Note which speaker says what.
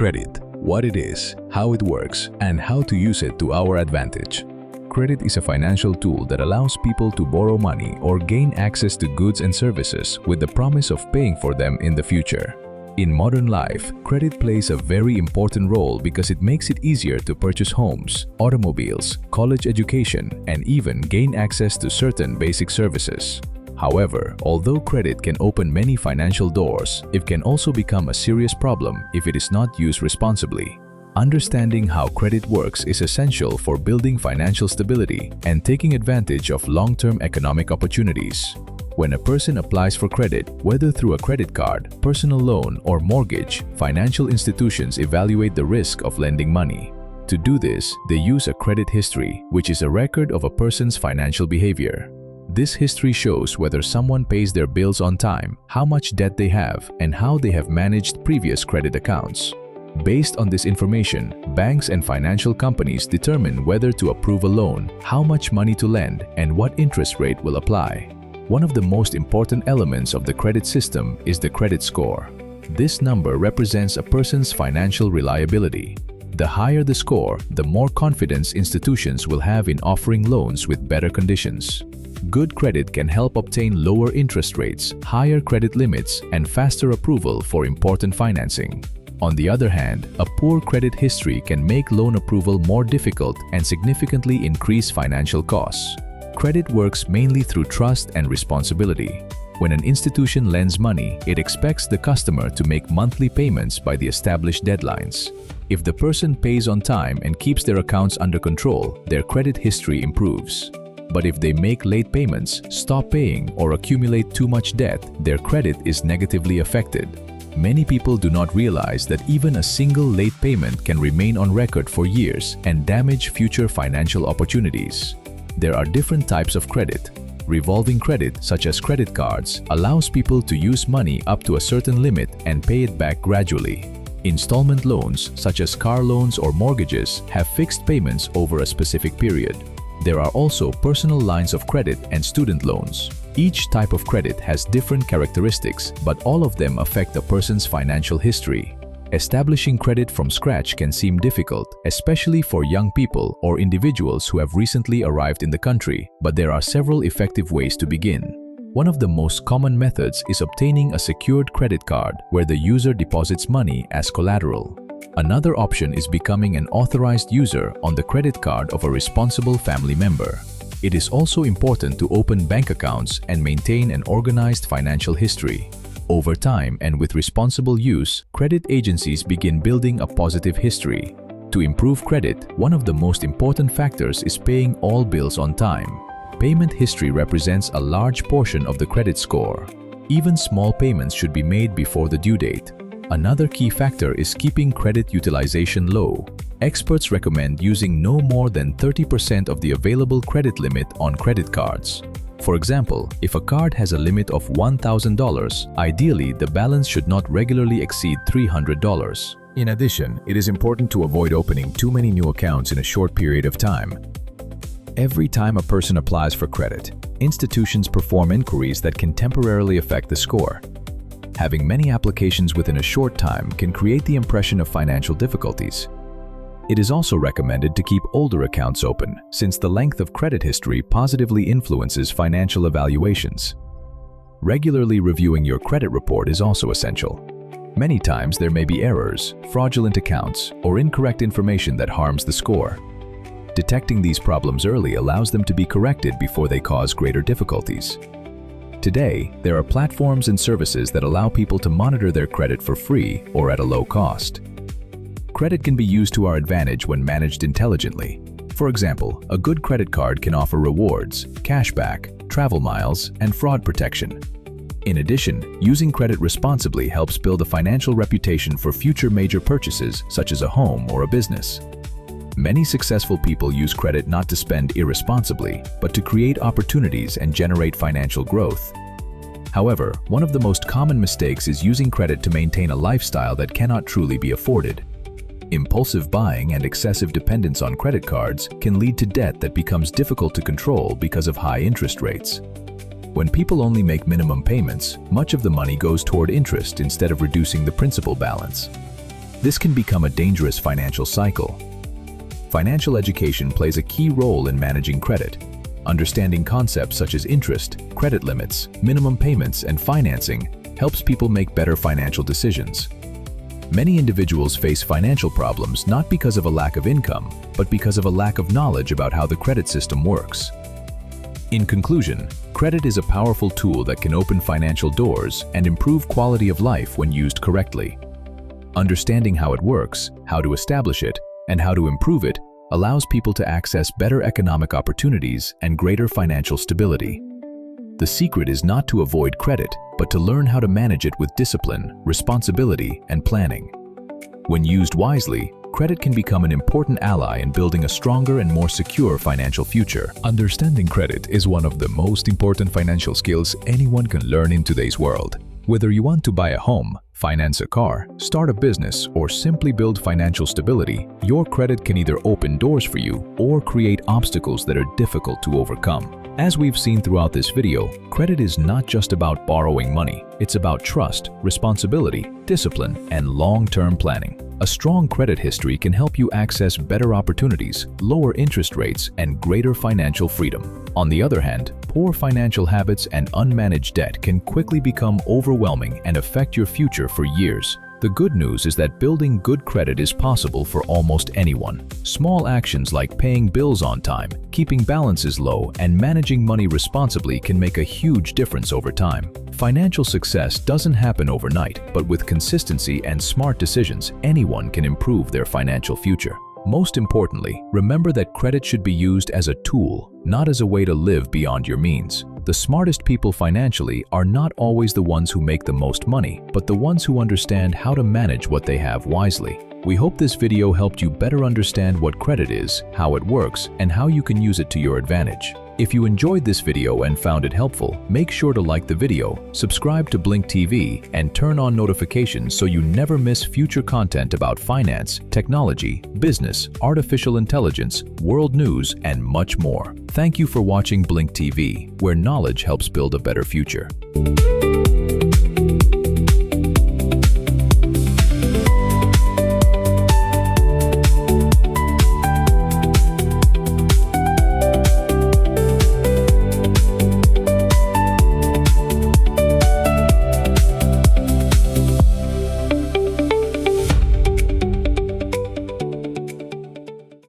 Speaker 1: Credit, what it is, how it works, and how to use it to our advantage. Credit is a financial tool that allows people to borrow money or gain access to goods and services with the promise of paying for them in the future. In modern life, credit plays a very important role because it makes it easier to purchase homes, automobiles, college education, and even gain access to certain basic services. However, although credit can open many financial doors, it can also become a serious problem if it is not used responsibly. Understanding how credit works is essential for building financial stability and taking advantage of long-term economic opportunities. When a person applies for credit, whether through a credit card, personal loan, or mortgage, financial institutions evaluate the risk of lending money. To do this, they use a credit history, which is a record of a person's financial behavior. This history shows whether someone pays their bills on time, how much debt they have, and how they have managed previous credit accounts. Based on this information, banks and financial companies determine whether to approve a loan, how much money to lend, and what interest rate will apply. One of the most important elements of the credit system is the credit score. This number represents a person's financial reliability. The higher the score, the more confidence institutions will have in offering loans with better conditions. Good credit can help obtain lower interest rates, higher credit limits, and faster approval for important financing. On the other hand, a poor credit history can make loan approval more difficult and significantly increase financial costs. Credit works mainly through trust and responsibility. When an institution lends money, it expects the customer to make monthly payments by the established deadlines. If the person pays on time and keeps their accounts under control, their credit history improves. But if they make late payments, stop paying, or accumulate too much debt, their credit is negatively affected. Many people do not realize that even a single late payment can remain on record for years and damage future financial opportunities. There are different types of credit. Revolving credit, such as credit cards, allows people to use money up to a certain limit and pay it back gradually. Installment loans, such as car loans or mortgages, have fixed payments over a specific period. There are also personal lines of credit and student loans. Each type of credit has different characteristics, but all of them affect a person's financial history. Establishing credit from scratch can seem difficult, especially for young people or individuals who have recently arrived in the country, but there are several effective ways to begin. One of the most common methods is obtaining a secured credit card where the user deposits money as collateral. Another option is becoming an authorized user on the credit card of a responsible family member. It is also important to open bank accounts and maintain an organized financial history. Over time and with responsible use, credit agencies begin building a positive history. To improve credit, one of the most important factors is paying all bills on time. Payment history represents a large portion of the credit score. Even small payments should be made before the due date. Another key factor is keeping credit utilization low. Experts recommend using no more than 30% of the available credit limit on credit cards. For example, if a card has a limit of $1,000, ideally the balance should not regularly exceed $300. In addition, it is important to avoid opening too many new accounts in a short period of time. Every time a person applies for credit, institutions perform inquiries that can temporarily affect the score. Having many applications within a short time can create the impression of financial difficulties. It is also recommended to keep older accounts open, since the length of credit history positively influences financial evaluations. Regularly reviewing your credit report is also essential. Many times there may be errors, fraudulent accounts, or incorrect information that harms the score. Detecting these problems early allows them to be corrected before they cause greater difficulties. Today, there are platforms and services that allow people to monitor their credit for free or at a low cost. Credit can be used to our advantage when managed intelligently. For example, a good credit card can offer rewards, cashback, travel miles, and fraud protection. In addition, using credit responsibly helps build a financial reputation for future major purchases, such as a home or a business. Many successful people use credit not to spend irresponsibly, but to create opportunities and generate financial growth. However, one of the most common mistakes is using credit to maintain a lifestyle that cannot truly be afforded. Impulsive buying and excessive dependence on credit cards can lead to debt that becomes difficult to control because of high interest rates. When people only make minimum payments, much of the money goes toward interest instead of reducing the principal balance. This can become a dangerous financial cycle. Financial education plays a key role in managing credit. Understanding concepts such as interest, credit limits, minimum payments, and financing helps people make better financial decisions. Many individuals face financial problems not because of a lack of income, but because of a lack of knowledge about how the credit system works. In conclusion, credit is a powerful tool that can open financial doors and improve quality of life when used correctly. Understanding how it works, how to establish it, and how to improve it allows people to access better economic opportunities and greater financial stability. The secret is not to avoid credit, but to learn how to manage it with discipline, responsibility, and planning. When used wisely, credit can become an important ally in building a stronger and more secure financial future. Understanding credit is one of the most important financial skills anyone can learn in today's world. Whether you want to buy a home, finance a car, start a business, or simply build financial stability, your credit can either open doors for you or create obstacles that are difficult to overcome. As we've seen throughout this video, credit is not just about borrowing money. It's about trust, responsibility, discipline, and long-term planning. A strong credit history can help you access better opportunities, lower interest rates, and greater financial freedom. On the other hand, poor financial habits and unmanaged debt can quickly become overwhelming and affect your future for years. The good news is that building good credit is possible for almost anyone. Small actions like paying bills on time, keeping balances low, and managing money responsibly can make a huge difference over time. Financial success doesn't happen overnight, but with consistency and smart decisions, anyone can improve their financial future. Most importantly, remember that credit should be used as a tool, not as a way to live beyond your means. The smartest people financially are not always the ones who make the most money, but the ones who understand how to manage what they have wisely. We hope this video helped you better understand what credit is, how it works, and how you can use it to your advantage. If you enjoyed this video and found it helpful, make sure to like the video, subscribe to Blink TV, and turn on notifications so you never miss future content about finance, technology, business, artificial intelligence, world news, and much more. Thank you for watching Blink TV, where knowledge helps build a better future.